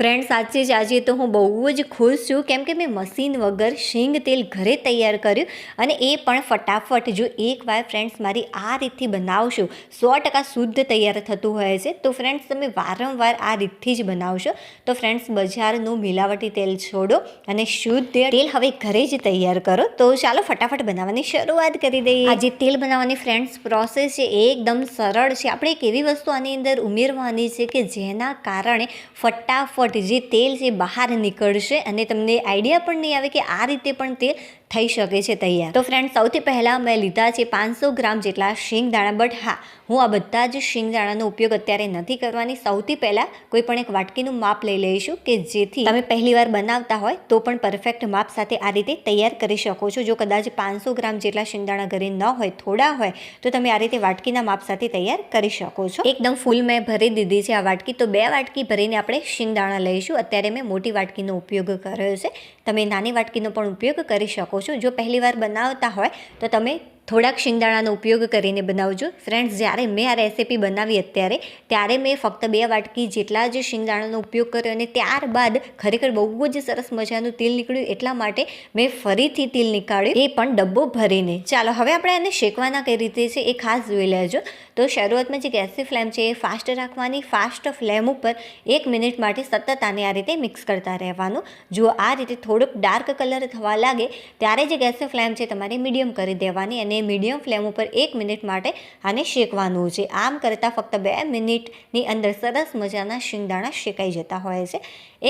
Friend સાચે જ આજે તો હું બહુ જ ખુશ છું કેમ કે મેં મશીન વગર શીંગ તેલ ઘરે તૈયાર કર્યું અને એ પણ ફટાફટ. જો એકવાર ફ્રેન્ડ્સ મારી આ રીતથી બનાવશો 100% શુદ્ધ તૈયાર થતું હોય છે. તો ફ્રેન્ડ્સ તમે વારંવાર આ રીતથી જ બનાવશો તો ફ્રેન્ડ્સ બજારનું મિલાવટી તેલ છોડો અને શુદ્ધ તેલ હવે ઘરે જ તૈયાર કરો. તો ચાલો ફટાફટ બનાવવાની શરૂઆત કરી દઈએ. આ જે તેલ બનાવવાની ફ્રેન્ડ્સ પ્રોસેસ છે એ એકદમ સરળ છે. આપણે એક એવી વસ્તુ આની અંદર ઉમેરવાની છે કે જેના કારણે ફટાફટ જે તેલ છે બહાર નીકળશે અને તમને આઈડિયા પણ નહીં આવે કે આ રીતે પણ તેલ થઈ શકે છે તૈયાર. તો ફ્રેન્ડ સૌથી પહેલાં મેં લીધા છે 500 ગ્રામ જેટલા શિંગદાણા. બટ હા, હું આ બધા જ શિંગદાણાનો ઉપયોગ અત્યારે નથી કરવાની. સૌથી પહેલાં કોઈ પણ એક વાટકીનું માપ લઈ લઈશું કે જેથી તમે પહેલીવાર બનાવતા હોય તો પણ પરફેક્ટ માપ સાથે આ રીતે તૈયાર કરી શકો છો. જો કદાચ 500 ગ્રામ જેટલા શિંગદાણા ઘરે ન હોય, થોડા હોય, તો તમે આ રીતે વાટકીના માપ સાથે તૈયાર કરી શકો છો. એકદમ ફૂલ મેં ભરી દીધી છે આ વાટકી. તો 2 વાટકી ભરીને આપણે શિંગદાણા લઈશું. અત્યારે મેં મોટી વાટકીનો ઉપયોગ કર્યો છે. તમે નાની વાટકીનો પણ ઉપયોગ કરી શકો છો. જો પહેલીવાર બનાવતા હોય તો તમે થોડાક શિંગદાણાનો ઉપયોગ કરીને બનાવજો. ફ્રેન્ડ્સ, જ્યારે મેં આ રેસીપી બનાવી ત્યારે મેં ફક્ત 2 વાટકી જેટલા જ શિંગદાણાનો ઉપયોગ કર્યો અને ત્યારબાદ ખરેખર બહુ જ સરસ મજાનું તેલ નીકળ્યું. એટલા માટે મેં ફરીથી તેલ નીકાળ્યું, એ પણ ડબ્બો ભરીને. ચાલો હવે આપણે આને શેકવાના કઈ રીતે છે એ ખાસ જોઈ લેજો. તો શરૂઆતમાં જે ગેસની ફ્લેમ છે એ ફાસ્ટ રાખવાની. ફાસ્ટ ફ્લેમ ઉપર 1 મિનિટ માટે સતત આને આ રીતે મિક્સ કરતા રહેવાનું. જો આ રીતે થોડોક ડાર્ક કલર થવા લાગે ત્યારે જે ગેસની ફ્લેમ છે તમારે મીડિયમ કરી દેવાની અને મીડિયમ ફ્લેમ ઉપર 1 મિનિટ માટે આને શેકવાનું છે. આમ કરતાં ફક્ત 2 મિનિટની અંદર સરસ મજાના શિંગદાણા શેકાઈ જતા હોય છે.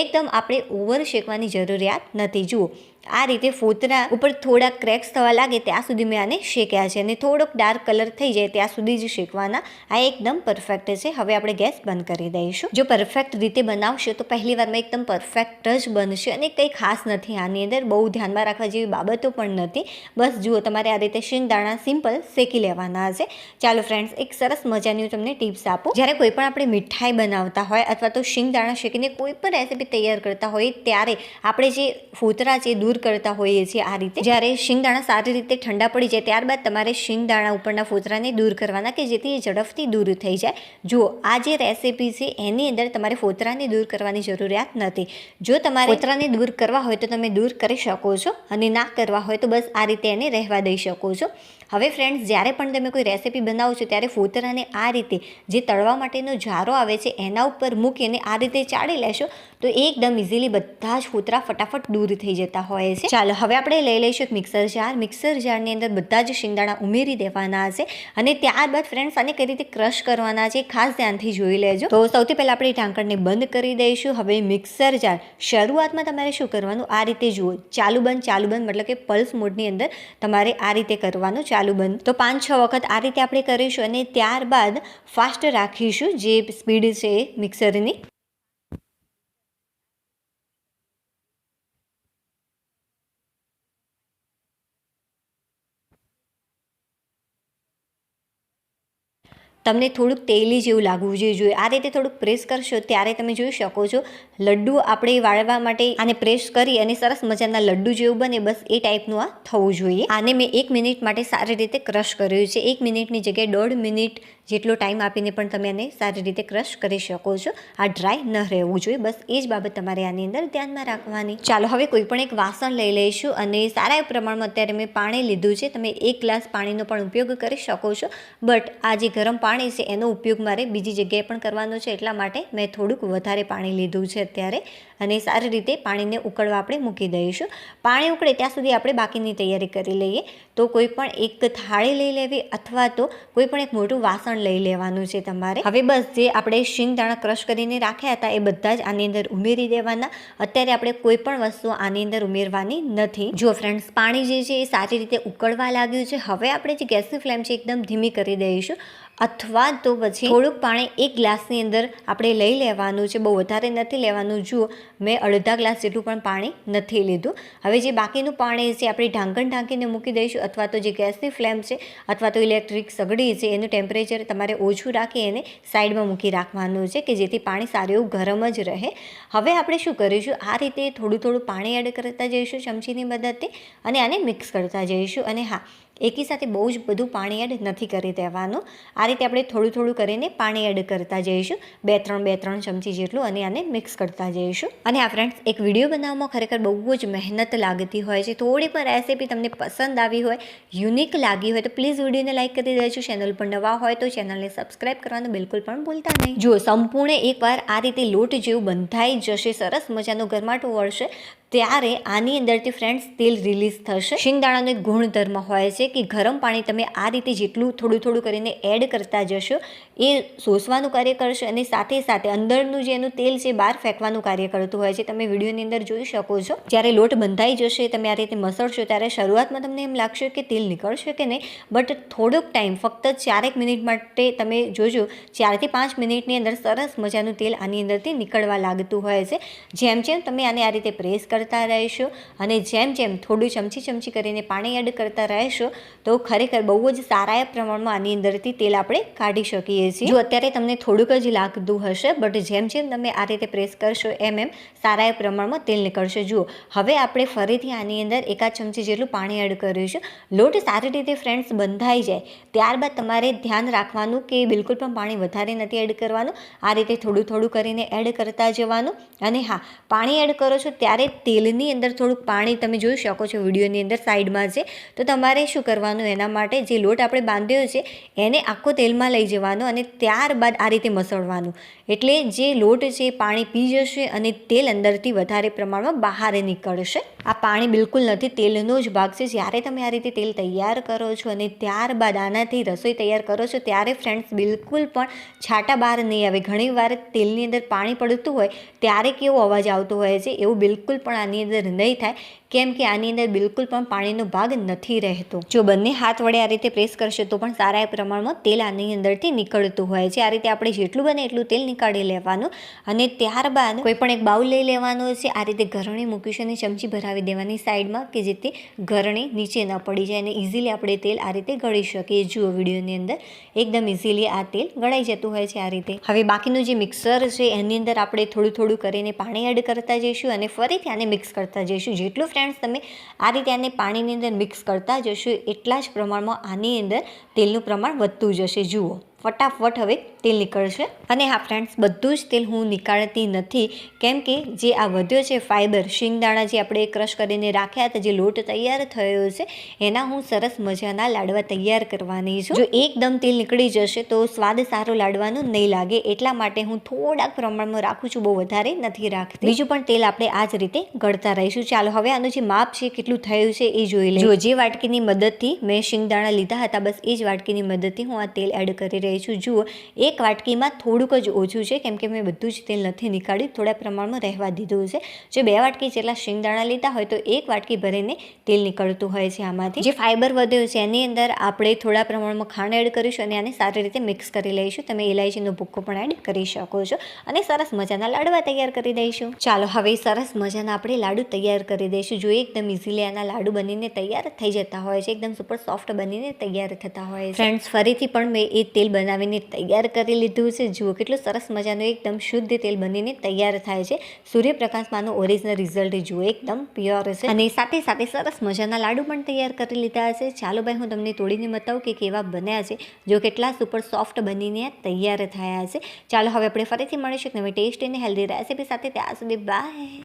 એકદમ આપણે ઓવર શેકવાની જરૂરિયાત નથી. જુઓ આ રીતે ફોતરા ઉપર થોડા ક્રેક્સ થવા લાગે ત્યાં સુધી મેં આને શેક્યા છે અને થોડોક ડાર્ક કલર થઈ જાય ત્યાં સુધી જ શેકવાના. આ એકદમ પરફેક્ટ છે. હવે આપણે ગેસ બંધ કરી દઈશું. જો પરફેક્ટ રીતે બનાવશો તો પહેલી વારમાં એકદમ પરફેક્ટ જ બનશે અને કંઈ ખાસ નથી આની અંદર. બહુ ધ્યાનમાં રાખવા જેવી બાબતો પણ નથી. બસ જુઓ, તમારે આ રીતે શિંગદાણા સિમ્પલ શેકી લેવાના છે. ચાલો ફ્રેન્ડ્સ, એક સરસ મજાની હું તમને ટિપ્સ આપું. જ્યારે કોઈ પણ આપણે મીઠાઈ બનાવતા હોય અથવા તો શિંગદાણા શેકીને કોઈ પણ રેસીપી તૈયાર કરતા હોય ત્યારે આપણે જે ફોતરા છે દૂર કરતા હોઈએ છીએ. આ રીતે જ્યારે શિંગદાણા સારી રીતે ઠંડા પડી જાય ત્યારબાદ તમારે શિંગદાણા ઉપરના ફોતરાને દૂર કરવાના કે જેથી એ ઝડપથી દૂર થઈ જાય. જુઓ આ જે રેસીપી છે એની અંદર તમારે ફોતરાને દૂર કરવાની જરૂરિયાત નથી. જો તમારે ફોતરાને દૂર કરવા હોય તો તમે દૂર કરી શકો છો અને ના કરવા હોય તો બસ આ રીતે એને રહેવા દઈ શકો છો. હવે ફ્રેન્ડ્સ, જ્યારે પણ તમે કોઈ રેસીપી બનાવો છો ત્યારે ફોતરાને આ રીતે જે તળવા માટેનો જારો આવે છે એના ઉપર મૂકીને આ રીતે ચાળી લેશો તો એકદમ ઇઝીલી બધા જ ફોતરા ફટાફટ દૂર થઈ જતા હોય છે. ચાલો હવે આપણે લઈ લઈશું એક મિક્સર જાર. મિક્સર જારની અંદર બધા જ શિંગદાણા ઉમેરી દેવાના છે અને ત્યારબાદ ફ્રેન્ડ્સ આને કઈ રીતે ક્રશ કરવાના છે ખાસ ધ્યાનથી જોઈ લેજો. તો સૌથી પહેલાં આપણે ઢાંકણને બંધ કરી દઈશું. હવે મિક્સર જાર શરૂઆતમાં તમારે શું કરવાનું, આ રીતે જુઓ, ચાલુ બંધ મતલબ કે પલ્સ મોડની અંદર તમારે આ રીતે કરવાનું. ચાલુ બંધ તો 5-6 વખત આ રીતે આપણે કરીશું અને ત્યારબાદ ફાસ્ટ રાખીશું જે સ્પીડ છે મિક્સરની. તમને થોડુંક તેલી જેવું લાગવું જોઈએ. આ રીતે થોડુંક પ્રેસ કરશો ત્યારે તમે જોઈ શકો છો લડ્ડુ આપણે વાળવા માટે આને પ્રેસ કરી અને સરસ મજાના લડ્ડુ જેવું બને, બસ એ ટાઈપનું આ થવું જોઈએ. આને મેં 1 મિનિટ માટે સારી રીતે ક્રશ કર્યું છે. 1 મિનિટની જગ્યાએ 1.5 મિનિટ જેટલો ટાઈમ આપીને પણ તમે આને સારી રીતે ક્રશ કરી શકો છો. આ ડ્રાય ન રહેવું જોઈએ. બસ એ જ બાબત તમારે આની અંદર ધ્યાનમાં રાખવાની. ચાલો હવે કોઈ પણ એક વાસણ લઈ લઈશું અને સારા પ્રમાણમાં અત્યારે મેં પાણી લીધું છે. તમે 1 ગ્લાસ પાણીનો પણ ઉપયોગ કરી શકો છો. બટ આ જે ગરમ પાણી છે એનો ઉપયોગ મારે બીજી જગ્યાએ પણ કરવાનો છે એટલા માટે મેં થોડુંક વધારે પાણી લીધું છે અત્યારે અને સારી રીતે પાણીને ઉકળવા આપણે મૂકી દઈશું. પાણી ઉકળે ત્યાં સુધી આપણે બાકીની તૈયારી કરી લઈએ. તો કોઈ પણ એક થાળી લઈ લેવી અથવા તો કોઈ પણ એક મોટું વાસણ લઈ લેવાનું છે તમારે. હવે બસ જે આપણે શિંગદાણા ક્રશ કરીને રાખ્યા હતા એ બધા જ આની અંદર ઉમેરી દેવાના. અત્યારે આપણે કોઈ પણ વસ્તુ આની અંદર ઉમેરવાની નથી. જો ફ્રેન્ડ્સ, પાણી જે છે એ સારી રીતે ઉકળવા લાગ્યું છે. હવે આપણે જે ગેસની ફ્લેમ છે એકદમ ધીમી કરી દઈશું અથવા તો પછી થોડુંક પાણી 1 ગ્લાસની અંદર આપણે લઈ લેવાનું છે. બહુ વધારે નથી લેવાનું. જુઓ, મેં અડધા ગ્લાસ જેટલું પણ પાણી નથી લીધું. હવે જે બાકીનું પાણી છે આપણે ઢાંકણ ઢાંકીને મૂકી દઈશું અથવા તો જે ગેસની ફ્લેમ છે અથવા તો ઇલેક્ટ્રિક સગડી છે એનું ટેમ્પરેચર તમારે ઓછું રાખી એને સાઈડમાં મૂકી રાખવાનું છે કે જેથી પાણી સારું એવું ગરમ જ રહે. હવે આપણે શું કરીશું, આ રીતે થોડું થોડું પાણી એડ કરતા જઈશું ચમચીની મદદથી અને આને મિક્સ કરતા જઈશું. અને હા, એકી સાથે બહુ જ બધું પાણી એડ નથી કરી દેવાનું. આ રીતે આપણે થોડું થોડું કરીને પાણી એડ કરતા જઈશું, 2-3 ચમચી જેટલું, અને આને મિક્સ કરતા જઈશું. અને આ ફ્રેન્ડ્સ, એક વિડીયો બનાવવામાં ખરેખર બહુ જ મહેનત લાગતી હોય છે. થોડી પણ રેસીપી તમને પસંદ આવી હોય, યુનિક લાગી હોય તો પ્લીઝ વિડીયોને લાઇક કરી દેજો. ચેનલ પર નવા હોય તો ચેનલને સબસ્ક્રાઈબ કરવાનું બિલકુલ પણ ભૂલતા નહીં. જો સંપૂર્ણ એકવાર આ રીતે લોટ જેવું બંધાઈ જશે, સરસ મજાનું ગરમાટું વળશે, ત્યારે આની અંદરથી ફ્રેન્ડ્સ તેલ રિલીઝ થશે. શિંગદાણાનો એક ગુણધર્મ હોય છે કે ગરમ પાણી તમે આ રીતે જેટલું થોડું થોડું કરીને એડ કરતા જશો, એ શોષવાનું કાર્ય કરશે અને સાથે સાથે અંદરનું જે એનું તેલ છે બહાર ફેંકવાનું કાર્ય કરતું હોય છે. તમે વિડીયોની અંદર જોઈ શકો છો. જ્યારે લોટ બંધાઈ જશે, તમે આ રીતે મસળશો, ત્યારે શરૂઆતમાં તમને એમ લાગશે કે તેલ નીકળશે કે નહીં, બટ થોડોક ટાઈમ, ફક્ત 4 મિનિટ માટે તમે જોજો, 4 થી 5 મિનિટની અંદર સરસ મજાનું તેલ આની અંદરથી નીકળવા લાગતું હોય છે. જેમ જેમ તમે આને આ રીતે પ્રેસ કરતા રહેશો અને જેમ જેમ થોડું ચમચી કરીને પાણી એડ કરતા રહેશો, તો ખરેખર બહુ જ સારા પ્રમાણમાં આની અંદરથી તેલ આપણે કાઢી શકીએ છીએ. જો અત્યારે તમને થોડુંક જ લાગતું હશે, બટ જેમ જેમ તમે આ રીતે પ્રેસ કરશો એમ સારા પ્રમાણમાં તેલ નીકળશે. જુઓ, હવે આપણે ફરીથી આની અંદર 1 ચમચી જેટલું પાણી એડ કરીશું. લોટ સારી રીતે ફ્રેન્ડ્સ બંધાઈ જાય ત્યારબાદ તમારે ધ્યાન રાખવાનું કે બિલકુલ પણ પાણી વધારે નથી એડ કરવાનું. આ રીતે થોડું થોડું કરીને એડ કરતા જવાનું. અને હા, પાણી એડ કરો છો ત્યારે તેલની અંદર થોડુંક પાણી તમે જોઈ શકો છો વિડીયોની અંદર સાઈડમાં છે. તો તમારે શું કરવાનું, એના માટે જે લોટ આપણે બાંધ્યો છે એને આખો તેલમાં લઈ જવાનો અને ત્યારબાદ આ રીતે મસળવાનું. એટલે જે લોટ છે એ પાણી પી જશે અને તેલ અંદરથી વધારે પ્રમાણમાં બહાર નીકળશે. આ પાણી બિલકુલ નથી, તેલનો જ ભાગ છે. જ્યારે તમે આ રીતે તેલ તૈયાર કરો છો અને ત્યારબાદ આનાથી રસોઈ તૈયાર કરો છો, ત્યારે ફ્રેન્ડ્સ બિલકુલ પણ છાંટા બહાર નહીં આવે. ઘણીવાર તેલની અંદર પાણી પડતું હોય ત્યારે કેવો અવાજ આવતો હોય છે, એવું બિલકુલ પણ આની અંદર નહીં થાય, કેમ કે આની અંદર બિલકુલ પણ પાણીનો ભાગ નથી રહેતો. જો બંને હાથ વડે આ રીતે પ્રેસ કરશે તો પણ સારા પ્રમાણમાં તેલ આની અંદરથી નીકળતું હોય છે. આ રીતે આપણે જેટલું બને એટલું તેલ નીકાળી લેવાનું અને ત્યારબાદ કોઈ પણ એક બાઉલ લઈ લેવાનું છે. આ રીતે ગરણી મૂકીશું અને ચમચી ભરાવી દેવાની સાઈડમાં, કે જેથી ગરણી નીચે ન પડી જાય અને ઇઝીલી આપણે તેલ આ રીતે ગળી શકીએ. જુઓ, વિડીયોની અંદર એકદમ ઇઝીલી આ તેલ ગળાઈ જતું હોય છે આ રીતે. હવે બાકીનું જે મિક્સર છે એની અંદર આપણે થોડું થોડું કરીને પાણી એડ કરતા જઈશું અને ફરીથી આને મિક્સ કરતા જઈશું. જેટલું ફ્રેન્ડ્સ તમે આ રીતે આને પાણીની અંદર મિક્સ કરતા જશો, એટલા જ પ્રમાણમાં આની અંદર તેલનું પ્રમાણ વધતું જશે. જુઓ, ફટાફટ હવે તેલ નીકળશે. અને હા ફ્રેન્ડ્સ, બધું જ તેલ હું નીકાળતી નથી, કેમ કે જે આ વધ્યો છે ફાઈબર, શિંગદાણા જે આપણે ક્રશ કરીને રાખ્યા હતા, જે લોટ તૈયાર થયો છે, એના હું સરસ મજાના લાડવા તૈયાર કરવાની છું. જો એકદમ તેલ નીકળી જશે તો સ્વાદ સારો લાડવાનો નહીં લાગે, એટલા માટે હું થોડાક પ્રમાણમાં રાખું છું, બહુ વધારે નથી રાખતી. બીજું પણ તેલ આપણે આ જ રીતે ગળતા રહીશું. ચાલો હવે આનું જે માપ છે કેટલું થયું છે એ જોઈ લઈએ. જો જે વાટકીની મદદથી મેં શિંગદાણા લીધા હતા, બસ એ જ વાટકીની મદદથી હું આ તેલ એડ કરી રહી છું. જુઓ, એક વાટકીમાં થોડુંક જ ઓછું છે, કેમ કે મેં બધું જ તેલ નથી નીકાળ્યું, થોડા પ્રમાણમાં રહેવા દીધું છે. જો 2 વાટકી જેટલા શિંગદાણા લીધા હોય તો 1 વાટકી ભરીને તેલ નીકળતું હોય છે આમાંથી. જે ફાઈબર વધ્યો છે એની અંદર આપણે થોડા પ્રમાણમાં ખાંડ એડ કરીશું અને આને સારી રીતે મિક્સ કરી લઈશું. તમે ઇલાયચીનો ભૂક્કો પણ એડ કરી શકો છો અને સરસ મજાના લાડવા તૈયાર કરી દઈશું. ચાલો હવે સરસ મજાના આપણે લાડુ તૈયાર કરી દઈશું. જો એકદમ ઇઝીલી આના લાડુ બનીને તૈયાર થઈ જતા હોય છે, એકદમ સુપર સોફ્ટ બનીને તૈયાર થતા હોય છે. ફ્રેન્ડ્સ, ફરીથી પણ મેં એ તેલ બનાવીને તૈયાર કરી લીધું છે. જુઓ, કેટલું સરસ મજાનું એકદમ શુદ્ધ તેલ બનીને તૈયાર થાય છે. સૂર્યપ્રકાશમાંનું ઓરિજિનલ રિઝલ્ટ જુઓ, એકદમ પ્યોર છે અને સાથે સાથે સરસ મજાના લાડુ પણ તૈયાર કરી લીધા છે. ચાલો ભાઈ, હું તમને તોડીને બતાવું કે કેવા બન્યા છે. જો કેટલા સુપર સોફ્ટ બનીને તૈયાર થયા છે. ચાલો હવે આપણે ફરીથી મળીશું નવી ટેસ્ટી અને હેલ્ધી રેસીપી સાથે. ત્યાં સુધી બાય.